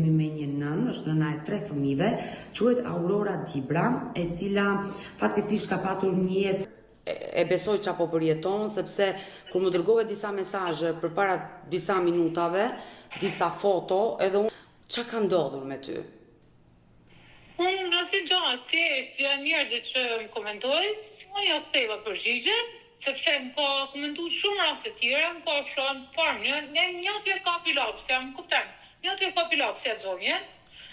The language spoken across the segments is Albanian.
Me një nën, është nëna e 3 fëmijëve, quhet Aurora Dibra, e cila fatkeqësisht ka patur një jetë e besoj çka po përjeton, sepse kur më dërgove disa mesazhe përpara disa minutave, disa foto, edhe unë çka ka ndodhur me ty? Unë nësi gjatë, thjesht janë njerëzit që më komentojnë, unë jo ktheva përgjigje, sepse më ka komentuar shumë raste tjera, më ka shon parë një tjetër ka pilapsja, më kupton. Një tjetër ka pilapsja zonje.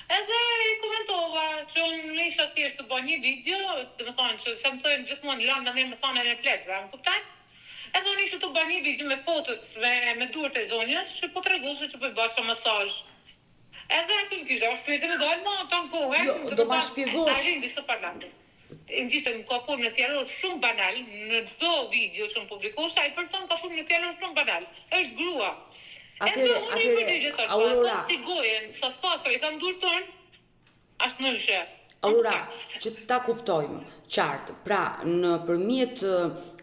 Edhe i komentova që unë isha thjesht të bëj një video, domethënë që se më thonë gjithmonë lëndë ne më thonë në pletëve, më kupton? Edhe unë isha të bëj një video me fotot me duart e zonjës, që po tregosh që po bëj masazh. Edhe aty kisha shpejtë me dalë, ma ton kohë. Jo, do ma shpjegosh. Arrin disa parlamente. Më ka punë në fjalor shumë banal, në çdo video që më publikosh, ai person ka punë në fjalor shumë banal. Është grua. Atëre, Aurora. Ti gojen, sa spastër i kam dur ton, as në shef. Aurora, që ta kuptojmë qartë, pra nëpërmjet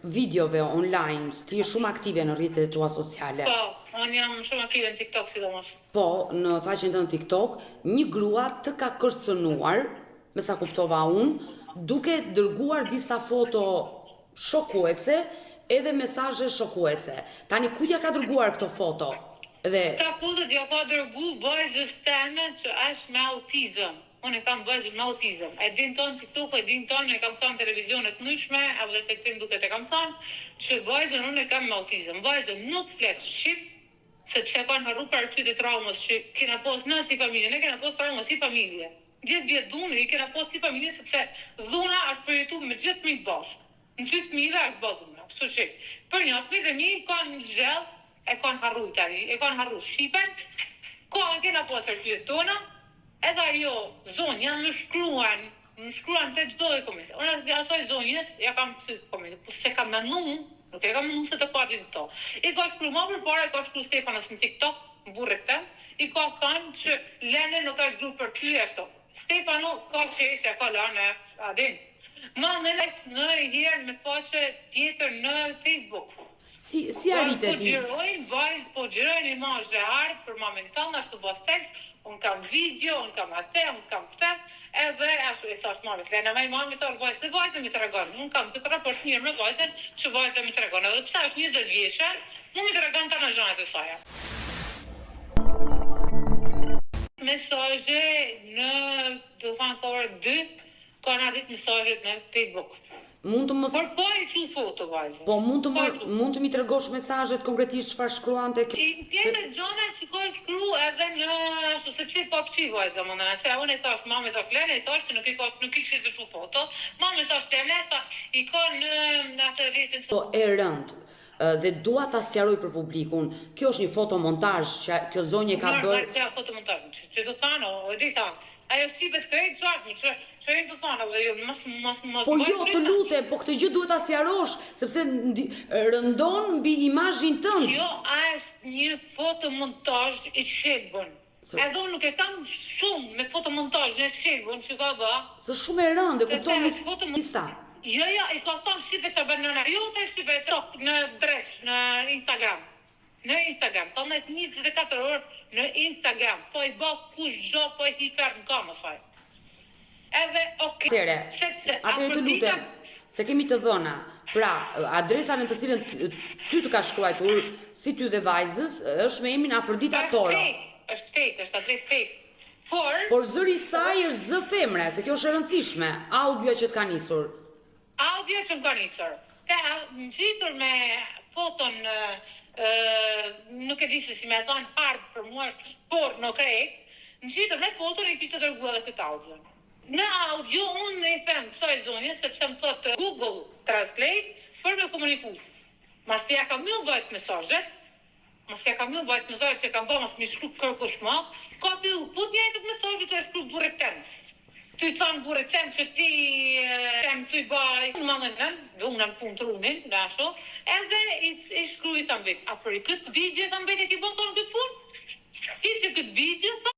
videove online, ti je shumë aktive në rrjetet e tua sociale. Po, unë jam shumë aktive në TikTok sidomos. Po, në faqen tënde TikTok, një grua të ka kërcënuar, me sa kuptova unë, duke dërguar disa foto shokuese edhe mesazhe shokuese. Tani kujt ja ka dërguar këto foto? Dhe ka fotot ja ka dërgu vajzës teme që është me autizëm. Unë e kam vajzën me autizëm. E din tonë TikTok, e din tonë, e kam thënë televizionet ndryshme, edhe tek tim duket e kam thënë, që vajzën unë e kam me autizëm. Vajzën nuk flet shqip, sepse kanë harruar paraqytet e traumës që kena pas në si familje, ne kena pas trauma si familje. 10 vjet dhunë, i kena pas si familje sepse dhuna është përjetuar me gjithë fëmijët bashkë. Në sy të fëmijëve është bërë dhuna. Kështu që për një fëmijë dhe një kanë zgjell, e kanë harruar tani, e kanë harruar shqipen. Kena pas arsyet tona. Edhe ajo, zonja, më shkruan të çdo e komente. Unë asaj zonjes, ja kam të komente, po se kam mendu, nuk e kam mendu se të patin këto. I ka shkru ma përpara, i ka shkru Stefanos në TikTok, në burrit tem, i ka thënë që Lene nuk ka shkru për ty ashtu. Stefano ka qeshja, ka lane, adin. Ma në herë me faqe tjetër në Facebook. Si arritet ti? Po gjërojnë imazhe ardë për mamën tonë, ashtu bas tekst, unë kam video, unë kam atë, unë kam këtë, edhe ashtu e thash mamit, Lena me mami të vajzën mi të regonë. Unë kam këtë raport mirë me vajzën, që vajzën mi të regonë. Edhe pësa është 20 vjeçë, mu mi të regonë të në gjanët e saja. Mesazhe në, do thanë ka orë 2, kanë arrit mesazhet në Facebook. Mund të më Por po e shumë foto vajzë. Po mund të mi tregosh mesazhet konkretisht çfarë shkruante? Tjetër gjona që ka shkru edhe në ashtu sepse ka fshi vajza më se unë e thash mami thash Lene, e thash që nuk ishte se shumë foto. Mami thash Lene, i ka në atë rrjetin. Po e rënd. Dhe dua ta sqaroj për publikun. Kjo është një fotomontazh që kjo zonjë ka bërë. Kjo fotomontazh. Që do thano, e di ta. Ajo si vetë krejt qartëmi, që e të thonë, dhe jo, mas... Po jo, të lutem, po këtë gjë duhet ta sqarosh, sepse rëndon mbi imazhin tënd. Jo, është një fotomontazh i shqelbën. Edhe unë nuk e kam shumë me fotomontazh në shqelbën që ka bë. Së shumë e rëndë, kupton nuk lista. Jo, i ka thonë shqipe që bërë nëna, jo të shqipe në dresh, në Instagram. Në Instagram, të në 24 orë në Instagram, po i bë kush gjo, po i hiper në kamë, saj. Edhe, okej. Atëre të lutem, se kemi të dhëna, pra, adresa në të cilën ty të ka shkruar, si ty dhe vajzës, është me emrin Afrodita Toro. Është fake, është adres fake. Por zëri saj është zë femre, se kjo është e rëndësishme, audioja që të ka nisur. Audio që më ka nisur. Ka në gjitur me foton, nuk e di se si me thonë hardë për mua është por në krejt, në gjitur me foton i kishtë të dërgua dhe këtë audio. Në audio unë e them kësaj zonje, sepse më thotë Google Translate për me komuniku. Masi ja kam mjë bëjt mesazhet, që kam bëjt mas mi shkru kërkush ma, ka të putja e këtë mesazhet të e shkru buret temë. Ty thonë buret temë që ti temë të i baj, në mëndën dhe unë në punë të runin, në asho, edhe i shkru i të mbet. A për i këtë video të mbet e ti bënë të në këtë punë? Ti që këtë video,